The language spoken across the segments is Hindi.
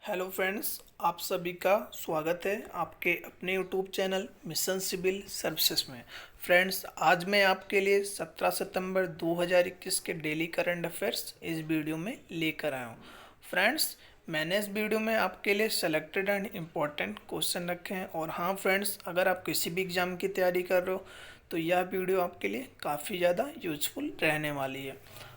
हेलो फ्रेंड्स, आप सभी का स्वागत है आपके अपने YouTube channel mission civil services में। फ्रेंड्स, आज मैं आपके लिए 17 सितंबर 2021 के डेली करंट अफेयर्स इस वीडियो में लेकर आया हूँ। फ्रेंड्स, मैंने इस वीडियो में आपके लिए सेलेक्टेड एंड इम्पॉर्टेंट क्वेश्चन रखे हैं। और हाँ फ्रेंड्स, अगर आप किसी भी एग्ज़ाम की तैयारी कर रहे हो तो यह वीडियो आपके लिए काफ़ी ज़्यादा यूजफुल रहने वाली है।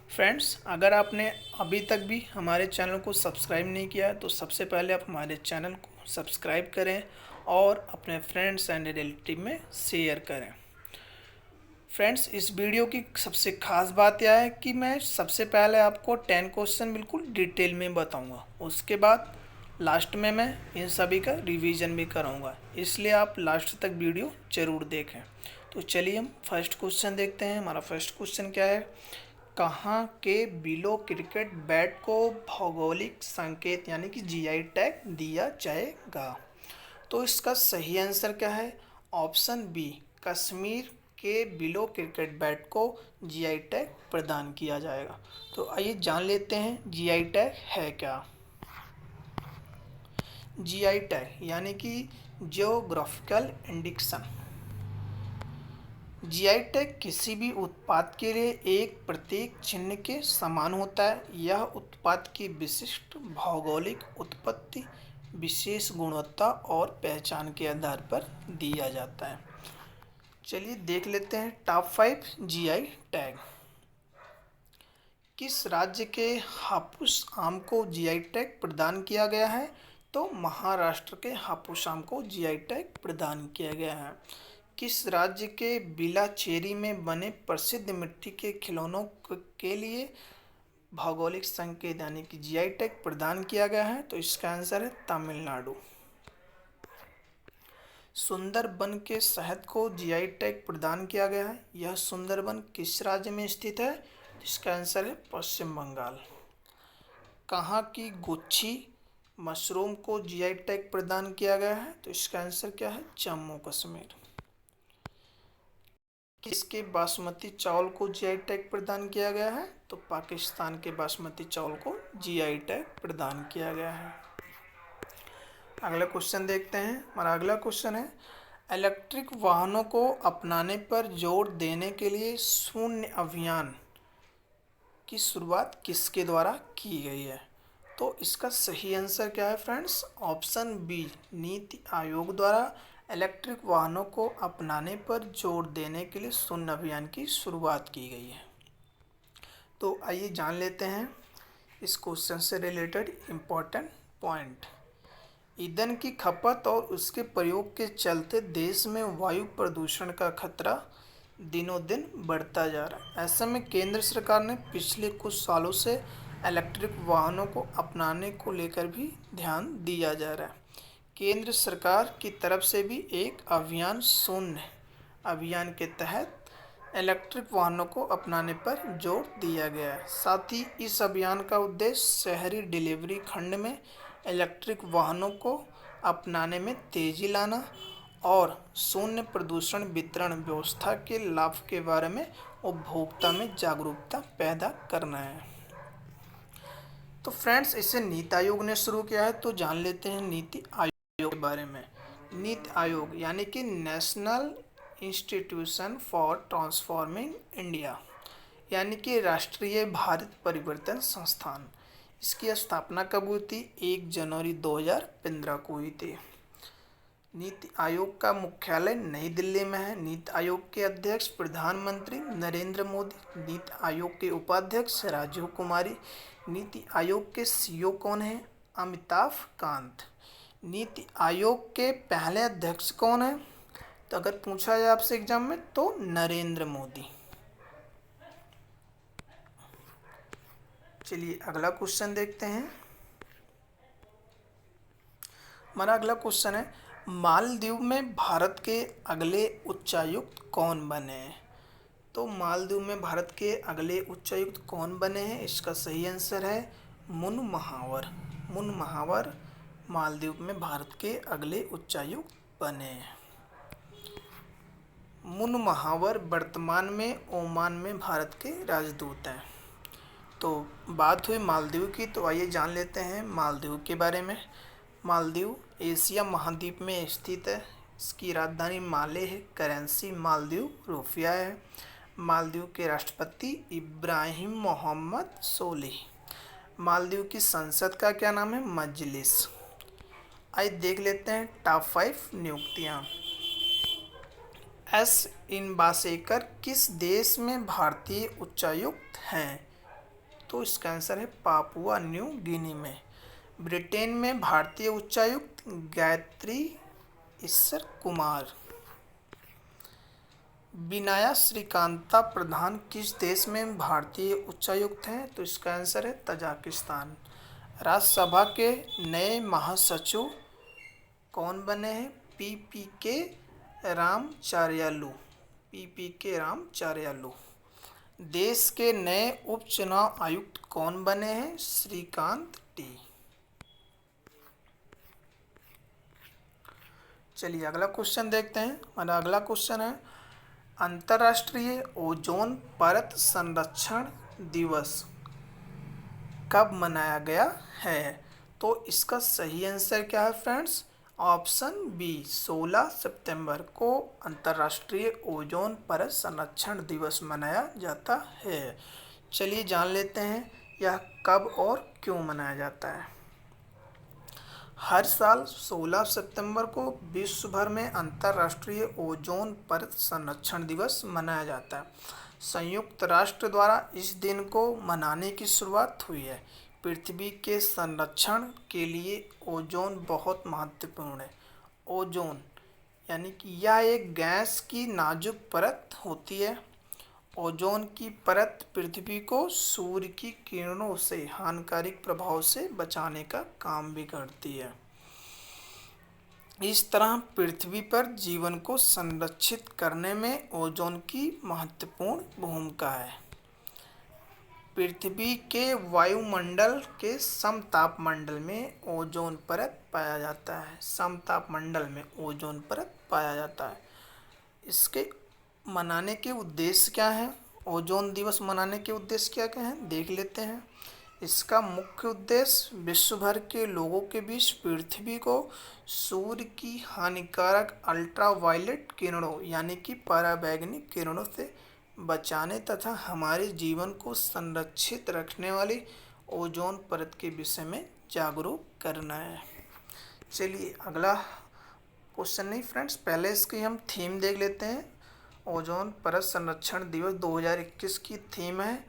फ्रेंड्स, अगर आपने अभी तक भी हमारे चैनल को सब्सक्राइब नहीं किया है तो सबसे पहले आप हमारे चैनल को सब्सक्राइब करें और अपने फ्रेंड्स एंड रिलेटिव में शेयर करें। फ्रेंड्स, इस वीडियो की सबसे खास बात यह है कि मैं सबसे पहले आपको 10 क्वेश्चन बिल्कुल डिटेल में बताऊंगा। उसके बाद लास्ट में मैं इन सभी का रिवीजन भी कराऊंगा, इसलिए आप लास्ट तक वीडियो ज़रूर देखें। तो चलिए हम फर्स्ट क्वेश्चन देखते हैं। हमारा फर्स्ट क्वेश्चन क्या है? कहाँ के बिलो क्रिकेट बैट को भौगोलिक संकेत यानी कि जीआई टैग दिया जाएगा? तो इसका सही आंसर क्या है? ऑप्शन बी, कश्मीर के बिलो क्रिकेट बैट को जीआई टैग प्रदान किया जाएगा। तो आइए जान लेते हैं जीआई टैग है क्या। जीआई टैग यानी कि जियोग्राफिकल इंडिकेशन। जीआई टैग किसी भी उत्पाद के लिए एक प्रतीक चिन्ह के समान होता है। यह उत्पाद की विशिष्ट भौगोलिक उत्पत्ति, विशेष गुणवत्ता और पहचान के आधार पर दिया जाता है। चलिए देख लेते हैं टॉप 5 जीआई टैग। किस राज्य के हापुस आम को जीआई टैग प्रदान किया गया है? तो महाराष्ट्र के हापुस आम को जीआई टैग प्रदान किया गया है। किस राज्य के बिलाचेरी में बने प्रसिद्ध मिट्टी के खिलौनों के लिए भौगोलिक संकेत यानी कि जीआई टैग प्रदान किया गया है? तो इसका आंसर है तमिलनाडु। सुंदरबन के शहद को जीआई टैग प्रदान किया गया है। यह सुंदरबन किस राज्य में स्थित है? इसका आंसर है पश्चिम बंगाल। कहाँ की गुच्छी मशरूम को जीआई टैग प्रदान किया गया है? तो इसका आंसर क्या है? जम्मू कश्मीर। किसके बासमती चावल को जीआई टैग प्रदान किया गया है? तो पाकिस्तान के बासमती चावल को जीआई टैग प्रदान किया गया है। अगला क्वेश्चन देखते हैं। हमारा अगला क्वेश्चन है, इलेक्ट्रिक वाहनों को अपनाने पर जोर देने के लिए शून्य अभियान की शुरुआत किसके द्वारा की गई है? तो इसका सही आंसर क्या है friends? Option B, NITI Aayog द्वारा इलेक्ट्रिक वाहनों को अपनाने पर जोर देने के लिए शून्य अभियान की शुरुआत की गई है। तो आइए जान लेते हैं इस क्वेश्चन से रिलेटेड इम्पोर्टेंट पॉइंट। ईंधन की खपत और उसके प्रयोग के चलते देश में वायु प्रदूषण का खतरा दिनों दिन बढ़ता जा रहा है। ऐसे में केंद्र सरकार ने पिछले कुछ सालों से इलेक्ट्रिक वाहनों को अपनाने को लेकर भी ध्यान दिया जा रहा है। केंद्र सरकार की तरफ से भी एक अभियान शून्य अभियान के तहत इलेक्ट्रिक वाहनों को अपनाने पर जोर दिया गया है। साथ ही इस अभियान का उद्देश्य शहरी डिलीवरी खंड में इलेक्ट्रिक वाहनों को अपनाने में तेजी लाना और शून्य प्रदूषण वितरण व्यवस्था के लाभ के बारे में उपभोक्ता में जागरूकता पैदा करना है। तो फ्रेंड्स, इसे नीति आयोग ने शुरू किया है। तो जान लेते हैं नीति आयोग के बारे में। नीति आयोग यानी कि national institution for transforming India यानी कि राष्ट्रीय भारत परिवर्तन संस्थान। इसकी स्थापना कब हुई थी? 1 जनवरी 2015 को हुई थी। नीति आयोग का मुख्यालय नई दिल्ली में है। नीति आयोग के अध्यक्ष प्रधानमंत्री नरेंद्र मोदी। नीति आयोग के उपाध्यक्ष राजीव कुमारी। नीति आयोग के सीईओ कौन है? अमिताभ कांत। नीति आयोग के पहले अध्यक्ष कौन है? तो अगर पूछा जाए आपसे एग्जाम में तो नरेंद्र मोदी। चलिए अगला क्वेश्चन देखते हैं। हमारा अगला क्वेश्चन है, मालदीव में भारत के अगले उच्चायुक्त कौन बने हैं? तो मालदीव में भारत के अगले उच्चायुक्त कौन बने हैं? इसका सही आंसर है मुन महावर। मुन महावर मालदीव में भारत के अगले उच्चायुक्त बने हैं। मुन महावर वर्तमान में ओमान में भारत के राजदूत हैं। तो बात हुई मालदीव की, तो आइए जान लेते हैं मालदीव के बारे में। मालदीव एशिया महाद्वीप में स्थित है। इसकी राजधानी माले है। करेंसी मालदीव रुपया है। मालदीव के राष्ट्रपति इब्राहिम मोहम्मद सोलिह। मालदीव की संसद का क्या नाम है? मजलिस। आइए देख लेते हैं टॉप 5 नियुक्तियां। एस इनबासेकर किस देश में भारतीय उच्चायुक्त हैं? तो इसका आंसर है पापुआ न्यू गिनी में। ब्रिटेन में भारतीय उच्चायुक्त गायत्री ईश्वर कुमार। बिनाया श्रीकांता प्रधान किस देश में भारतीय उच्चायुक्त हैं? तो इसका आंसर है तजाकिस्तान। राज्यसभा के नए महासचिव कौन बने हैं? पीपीके रामचार्यालू। पीपीके रामचार्यालू। देश के नए उप चुनाव आयुक्त कौन बने हैं? श्रीकांत टी। चलिए अगला क्वेश्चन देखते हैं। हमारा अगला क्वेश्चन है अंतर्राष्ट्रीय ओजोन परत संरक्षण दिवस कब मनाया गया है? तो इसका सही आंसर क्या है फ्रेंड्स? ऑप्शन बी 16 सितंबर को अंतर्राष्ट्रीय ओजोन परत संरक्षण दिवस मनाया जाता है। चलिए जान लेते हैं यह कब और क्यों मनाया जाता है। हर साल 16 सितंबर को विश्व भर में अंतर्राष्ट्रीय ओजोन परत संरक्षण दिवस मनाया जाता है। संयुक्त राष्ट्र द्वारा इस दिन को मनाने की शुरुआत हुई है। पृथ्वी के संरक्षण के लिए ओजोन बहुत महत्वपूर्ण है। ओजोन यानी कि यह एक गैस की नाजुक परत होती है। ओजोन की परत पृथ्वी को सूर्य की किरणों से हानिकारक प्रभाव से बचाने का काम भी करती है। इस तरह पृथ्वी पर जीवन को संरक्षित करने में ओजोन की महत्वपूर्ण भूमिका है। पृथ्वी के वायुमंडल के समतापमंडल में ओजोन परत पाया जाता है। समतापमंडल में ओजोन परत पाया जाता है। इसके मनाने के उद्देश्य क्या हैं? ओजोन दिवस मनाने के उद्देश्य क्या क्या हैं देख लेते हैं। इसका मुख्य उद्देश्य विश्व भर के लोगों के बीच पृथ्वी को सूर्य की हानिकारक अल्ट्रावायलेट किरणों यानी कि पराबैंगनी किरणों से बचाने तथा हमारे जीवन को संरक्षित रखने वाली ओजोन परत के विषय में जागरूक करना है। चलिए अगला क्वेश्चन नहीं फ्रेंड्स, पहले इसकी हम थीम देख लेते हैं। ओजोन परत संरक्षण दिवस 2021 की थीम है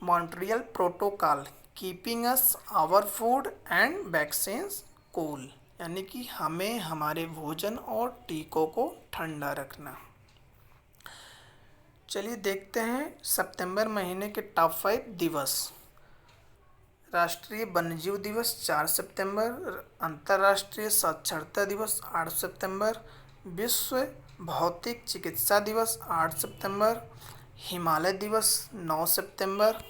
Montreal protocol keeping us our food and vaccines cool, यानी कि हमें हमारे भोजन और टीकों को ठंडा रखना। चलिए देखते हैं सितंबर महीने के टॉप 5 दिवस। राष्ट्रीय वन्यजीव दिवस 4 सितंबर, अंतर्राष्ट्रीय साक्षरता दिवस 8 सितंबर, विश्व भौतिक चिकित्सा दिवस 8 सितंबर, हिमालय दिवस 9 सितंबर,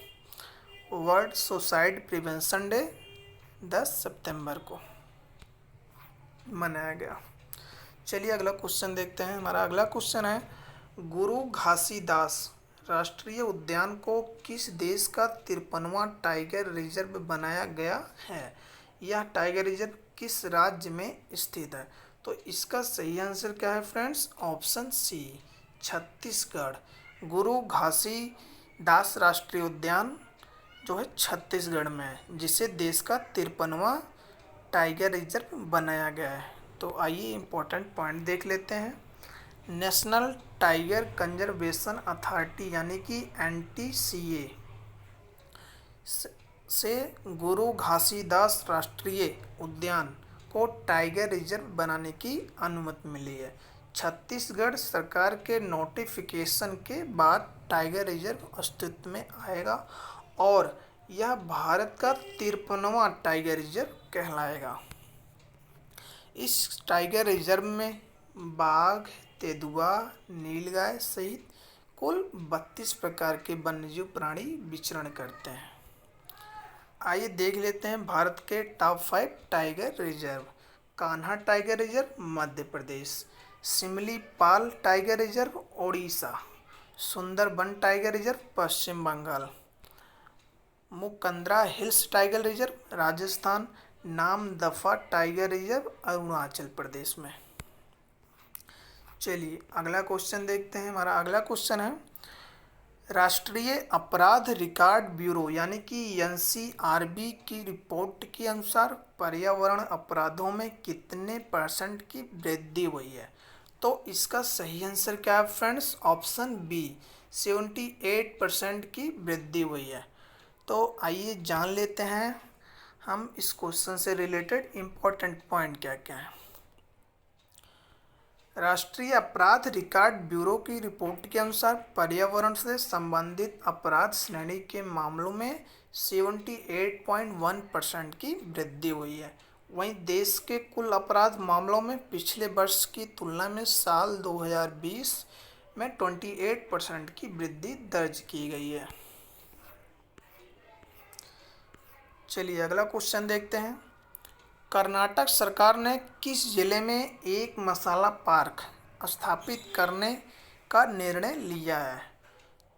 वर्ल्ड सुसाइड प्रिवेंशन डे 10 सितंबर को मनाया गया। चलिए अगला क्वेश्चन देखते हैं। हमारा अगला क्वेश्चन है गुरु घासीदास राष्ट्रीय उद्यान को किस देश का 53वां टाइगर रिजर्व बनाया गया है? यह टाइगर रिजर्व किस राज्य में स्थित है? तो इसका सही आंसर क्या है फ्रेंड्स? Option C Chhattisgarh. गुरु घासीदास राष्ट्रीय उद्यान जो है छत्तीसगढ़ में है, जिसे देश का 53वां टाइगर रिजर्व बनाया गया है। तो आइए इम्पोर्टेंट पॉइंट देख लेते हैं। नेशनल टाइगर कंजर्वेशन अथॉरिटी यानी कि NTCA से गुरु घासीदास राष्ट्रीय उद्यान को टाइगर रिजर्व बनाने की अनुमति मिली है। छत्तीसगढ़ सरकार के नोटिफिकेशन के बाद टाइगर रिजर्व अस्तित्व में आएगा और यह भारत का 53वां टाइगर रिजर्व कहलाएगा। इस टाइगर रिजर्व में बाघ, तेंदुआ, नीलगाय सहित कुल 32 प्रकार के वन्यजीव प्राणी विचरण करते हैं। आइए देख लेते हैं भारत के top 5 tiger reserve. Kanha tiger reserve Madhya Pradesh, Similipal tiger reserve Odisha, Sundarban tiger reserve Paschim Bangal, Mukundra hills tiger reserve Rajasthan, Namdapha tiger reserve Arunachal Pradesh में। चलिए अगला क्वेश्चन देखते हैं। हमारा अगला क्वेश्चन है राष्ट्रीय अपराध रिकॉर्ड ब्यूरो यानी कि एनसीआरबी की रिपोर्ट के अनुसार पर्यावरण अपराधों में कितने % की वृद्धि हुई है? तो इसका सही आंसर क्या है फ्रेंड्स? ऑप्शन बी 78% की वृद्धि हुई है। तो आइए जान लेते हैं हम इस क्वेश्चन से रिलेटेड इम्पोर्टेंट पॉइंट क्या क्या है। राष्ट्रीय अपराध रिकॉर्ड ब्यूरो की रिपोर्ट के अनुसार पर्यावरण से संबंधित अपराध श्रेणी के मामलों में 78.1% की वृद्धि हुई है। वहीं देश के कुल अपराध मामलों में पिछले वर्ष की तुलना में साल 2020 में 28% की वृद्धि दर्ज की गई है। चलिए अगला क्वेश्चन देखते हैं। कर्नाटक सरकार ने किस जिले में एक मसाला पार्क स्थापित करने का निर्णय लिया है?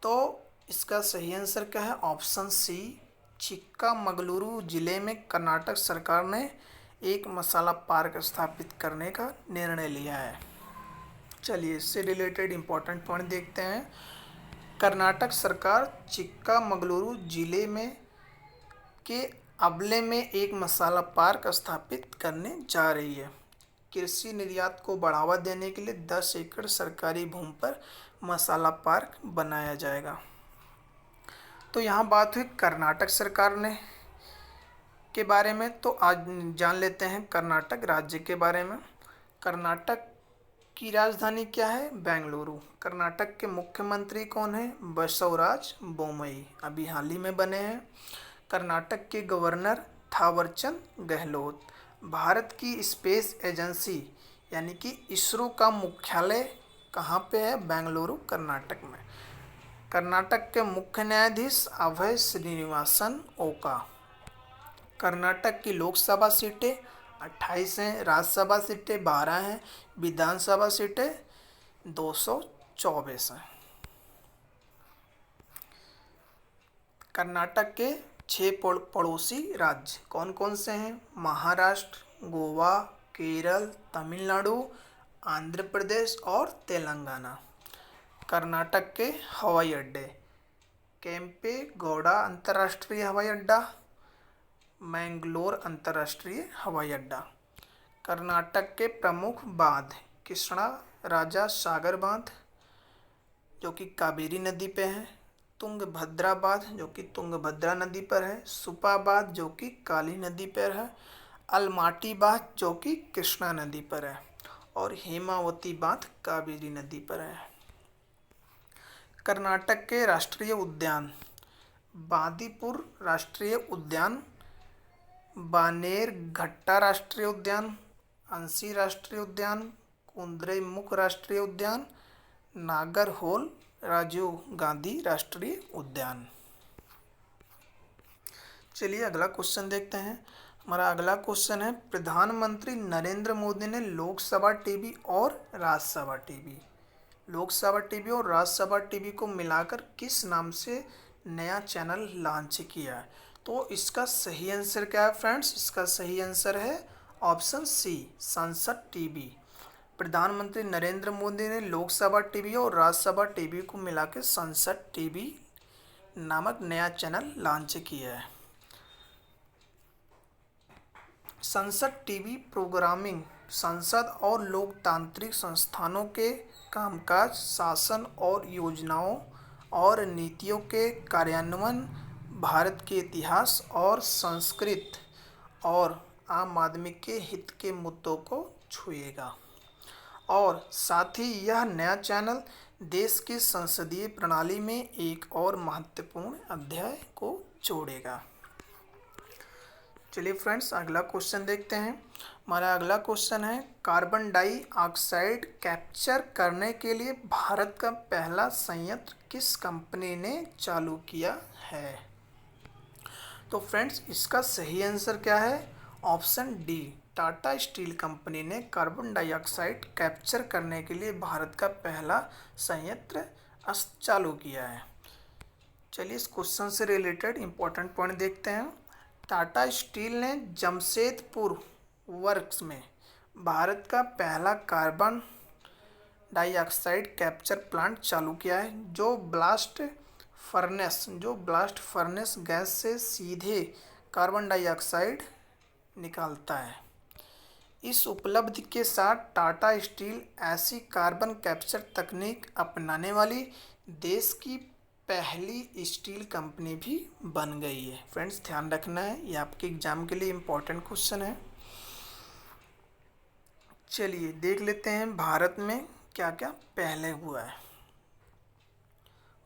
तो इसका सही आंसर क्या है? ऑप्शन सी चिक्कामगलुरु जिले में कर्नाटक सरकार ने एक मसाला पार्क स्थापित करने का निर्णय लिया है। चलिए इससे रिलेटेड इम्पोर्टेंट पॉइंट देखते हैं। कर्नाटक सरकार चिक्कामगलुरु जिले में के अबले में एक मसाला पार्क स्थापित करने जा रही है। कृषि निर्यात को बढ़ावा देने के लिए 10 एकड़ सरकारी भूमि पर मसाला पार्क बनाया जाएगा। तो यहाँ बात हुई कर्नाटक सरकार ने के बारे में, तो आज जान लेते हैं कर्नाटक राज्य के बारे में। कर्नाटक की राजधानी क्या है? बेंगलुरु। कर्नाटक के मुख्यमंत्री कौन है? बसवराज बोम्मई, अभी हाल ही में बने हैं। कर्नाटक के गवर्नर थावरचंद गहलोत। भारत की स्पेस एजेंसी यानी कि इसरो का मुख्यालय कहाँ पे है? बेंगलुरु कर्नाटक में। कर्नाटक के मुख्य न्यायाधीश अभय श्रीनिवासन ओका। कर्नाटक की लोकसभा सीटें 28 हैं, राज्यसभा सीटें 12 हैं, विधानसभा सीटें 224 हैं। कर्नाटक के 6 पड़ोसी राज्य कौन कौन से हैं? महाराष्ट्र, गोवा, केरल, तमिलनाडु, आंध्र प्रदेश और तेलंगाना। कर्नाटक के हवाई अड्डे केम्पेगौड़ा अंतर्राष्ट्रीय हवाई अड्डा, मैंगलोर अंतर्राष्ट्रीय हवाई अड्डा। कर्नाटक के प्रमुख बांध कृष्णा राजा सागर बांध जो कि कावेरी नदी पे है, तुंगभद्रा बांध जो कि तुंगभद्रा नदी पर है, सुपा बांध जो कि काली नदी पर है, अलमाटी बांध जो कि कृष्णा नदी पर है और हेमावती बांध कावेरी नदी पर है। कर्नाटक के राष्ट्रीय उद्यान बांदीपुर राष्ट्रीय उद्यान, बानेरघट्टा राष्ट्रीय उद्यान, अंशी राष्ट्रीय उद्यान, कुद्रेमुख राष्ट्रीय उद्यान, नागरहोल राजीव गांधी राष्ट्रीय उद्यान। चलिए अगला क्वेश्चन देखते हैं। हमारा अगला क्वेश्चन है प्रधानमंत्री नरेंद्र मोदी ने लोकसभा टीवी और राज्यसभा टीवी को मिलाकर किस नाम से नया चैनल लॉन्च किया है? तो इसका सही आंसर क्या है फ्रेंड्स? इसका सही आंसर है ऑप्शन सी संसद टीवी। प्रधानमंत्री नरेंद्र मोदी ने लोकसभा टीवी और राज्यसभा टीवी को मिलाकर संसद टीवी नामक नया चैनल लॉन्च किया है। संसद टीवी प्रोग्रामिंग संसद और लोकतांत्रिक संस्थानों के कामकाज, शासन और योजनाओं और नीतियों के कार्यान्वयन, भारत के इतिहास और संस्कृति और आम आदमी के हित के मुद्दों को छुएगा और साथ ही यह नया चैनल देश की संसदीय प्रणाली में एक और महत्वपूर्ण अध्याय को जोड़ेगा। चलिए फ्रेंड्स अगला क्वेश्चन देखते हैं। हमारा अगला क्वेश्चन है कार्बन डाइऑक्साइड कैप्चर करने के लिए भारत का पहला संयंत्र किस कंपनी ने चालू किया है? तो फ्रेंड्स इसका सही आंसर क्या है? Option D Tata steel company ने कार्बन डाइऑक्साइड कैप्चर करने के लिए भारत का पहला संयंत्र चालू किया है। चलिए इस क्वेश्चन से रिलेटेड इंपॉर्टेंट पॉइंट देखते हैं। टाटा स्टील ने जमशेदपुर वर्क्स में भारत का पहला कार्बन डाइऑक्साइड कैप्चर प्लांट चालू किया है, जो ब्लास्ट फर्नेस गैस से सीधे कार्बन डाइऑक्साइड निकालता है। इस उपलब्धि के साथ टाटा स्टील ऐसी कार्बन कैप्चर तकनीक अपनाने वाली देश की पहली स्टील कंपनी भी बन गई है। फ्रेंड्स ध्यान रखना है, ये आपके एग्जाम के लिए इम्पोर्टेंट क्वेश्चन है। चलिए देख लेते हैं भारत में क्या क्या पहले हुआ है,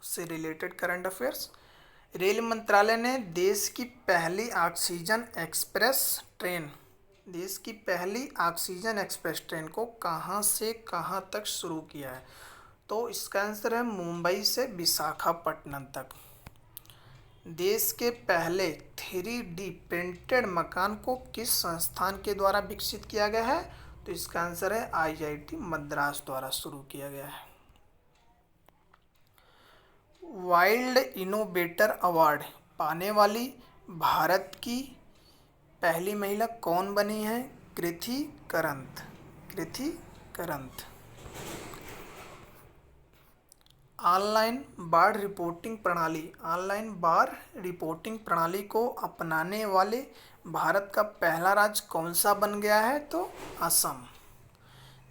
उससे रिलेटेड करंट अफेयर्स। रेल मंत्रालय ने देश की पहली ऑक्सीजन एक्सप्रेस ट्रेन को कहाँ से कहाँ तक शुरू किया है? तो इसका आंसर है मुंबई से विशाखापट्टनम तक। देश के पहले 3D प्रिंटेड मकान को किस संस्थान के द्वारा विकसित किया गया है? तो इसका आंसर है IIT मद्रास द्वारा शुरू किया गया है। वाइल्ड इनोवेटर अवार्ड पाने वाली भारत की पहली महिला कौन बनी है? कृति करंत। ऑनलाइन बाढ़ रिपोर्टिंग प्रणाली को अपनाने वाले भारत का पहला राज्य कौन सा बन गया है? तो असम।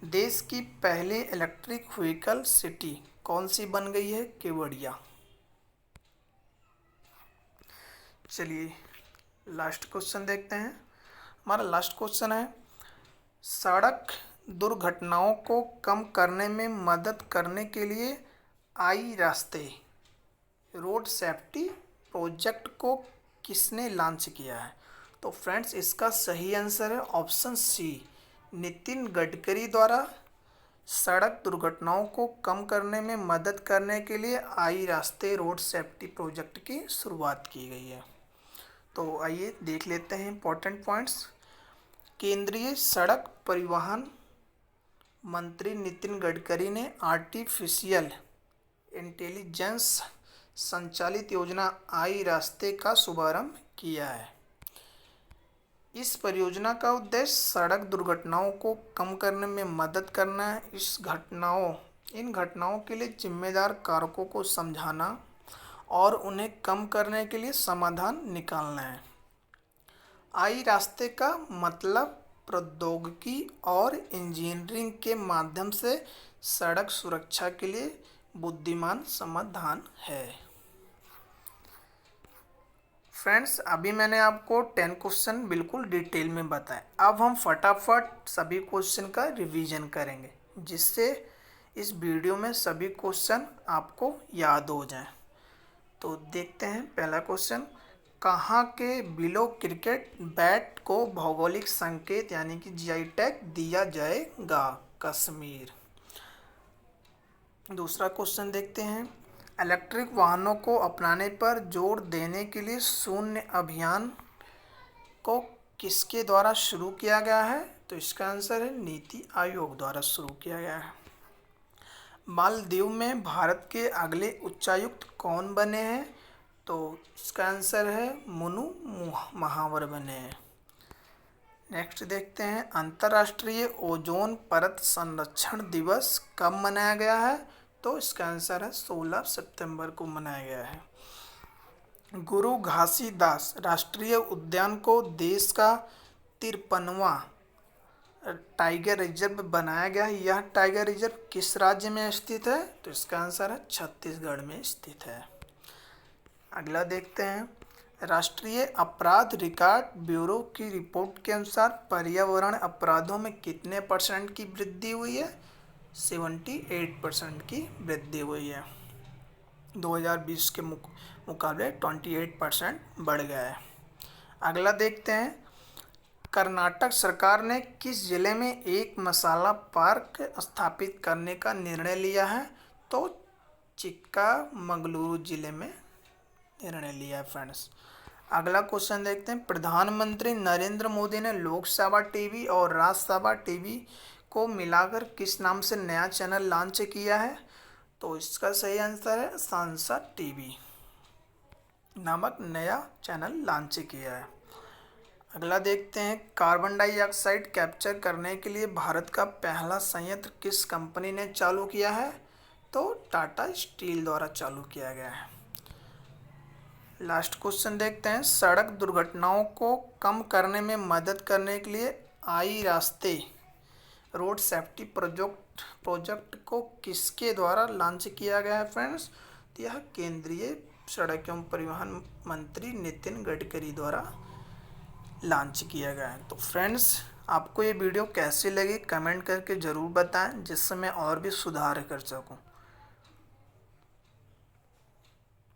देश की पहली इलेक्ट्रिक व्हीकल सिटी कौन सी बन गई है? केवड़िया। चलिए लास्ट क्वेश्चन देखते हैं। हमारा लास्ट क्वेश्चन है, सड़क दुर्घटनाओं को कम करने में मदद करने के लिए रास्ते रोड सेफ्टी प्रोजेक्ट को किसने लॉन्च किया है? तो फ्रेंड्स इसका सही आंसर है ऑप्शन सी, नितिन गडकरी द्वारा सड़क दुर्घटनाओं को कम करने में मदद करने के लिए रास्ते रोड सेफ्टी प्रोजेक्ट की शुरुआत की गई है। तो आइए देख लेते हैं इंपॉर्टेंट पॉइंट्स। केंद्रीय सड़क परिवहन मंत्री नितिन गडकरी ने आर्टिफिशियल इंटेलिजेंस संचालित योजना रास्ते का शुभारंभ किया है। इस परियोजना का उद्देश्य सड़क दुर्घटनाओं को कम करने में मदद करना है। इन घटनाओं के लिए जिम्मेदार कारकों को समझाना और उन्हें कम करने के लिए समाधान निकालना है। रास्ते का मतलब प्रौद्योगिकी और इंजीनियरिंग के माध्यम से सड़क सुरक्षा के लिए बुद्धिमान समाधान है। फ्रेंड्स अभी मैंने आपको 10 क्वेश्चन बिल्कुल डिटेल में बताए। अब हम फटाफट सभी क्वेश्चन का रिवीजन करेंगे, जिससे इस वीडियो में सभी क्वेश्चन आपको याद हो जाएं। तो देखते हैं पहला क्वेश्चन, कहाँ के बिलो क्रिकेट बैट को भौगोलिक संकेत यानी कि GI टैग दिया जाएगा? कश्मीर। दूसरा क्वेश्चन देखते हैं, इलेक्ट्रिक वाहनों को अपनाने पर जोर देने के लिए शून्य अभियान को किसके द्वारा शुरू किया गया है? तो इसका आंसर है नीति आयोग द्वारा शुरू किया गया है। मालदीव में भारत के अगले उच्चायुक्त कौन बने हैं? तो इसका आंसर है मुनु महावर बने हैं। नेक्स्ट देखते हैं, अंतर्राष्ट्रीय ओजोन परत संरक्षण दिवस कब मनाया गया है? तो इसका आंसर है 16 सितंबर को मनाया गया है। गुरु घासीदास राष्ट्रीय उद्यान को देश का 53वां टाइगर रिजर्व बनाया गया है। यह टाइगर रिजर्व किस राज्य में स्थित है? तो इसका आंसर है छत्तीसगढ़ में स्थित है। अगला देखते हैं, राष्ट्रीय अपराध रिकॉर्ड ब्यूरो की रिपोर्ट के अनुसार पर्यावरण अपराधों में कितने % की वृद्धि हुई है? 78% की वृद्धि हुई है। 2020 के मुकाबले 28% बढ़ गया है। अगला देखते हैं, कर्नाटक सरकार ने किस जिले में एक मसाला पार्क स्थापित करने का निर्णय लिया है? तो चिक्कामगलुरु जिले में निर्णय लिया है फ्रेंड्स। अगला क्वेश्चन देखते हैं, प्रधानमंत्री नरेंद्र मोदी ने लोकसभा टीवी और राज्यसभा टीवी को मिलाकर किस नाम से नया चैनल लॉन्च किया है? तो इसका सही आंसर है सांसद टीवी। नामक नया चैनल लॉन्च किया है। अगला देखते हैं, कार्बन डाइऑक्साइड कैप्चर करने के लिए भारत का पहला संयंत्र किस कंपनी ने चालू किया है? तो टाटा स्टील द्वारा चालू किया गया है। लास्ट क्वेश्चन देखते हैं, सड़क दुर्घटनाओं को कम करने में मदद करने के लिए आई रास्ते रोड सेफ्टी प्रोजेक्ट को किसके द्वारा लॉन्च किया गया है फ्रेंड्स? तो यह केंद्रीय सड़क एवं परिवहन मंत्री नितिन गडकरी द्वारा लॉन्च किया गया है। तो फ्रेंड्स, आपको ये वीडियो कैसी लगी कमेंट करके ज़रूर बताएं, जिससे मैं और भी सुधार कर सकूं।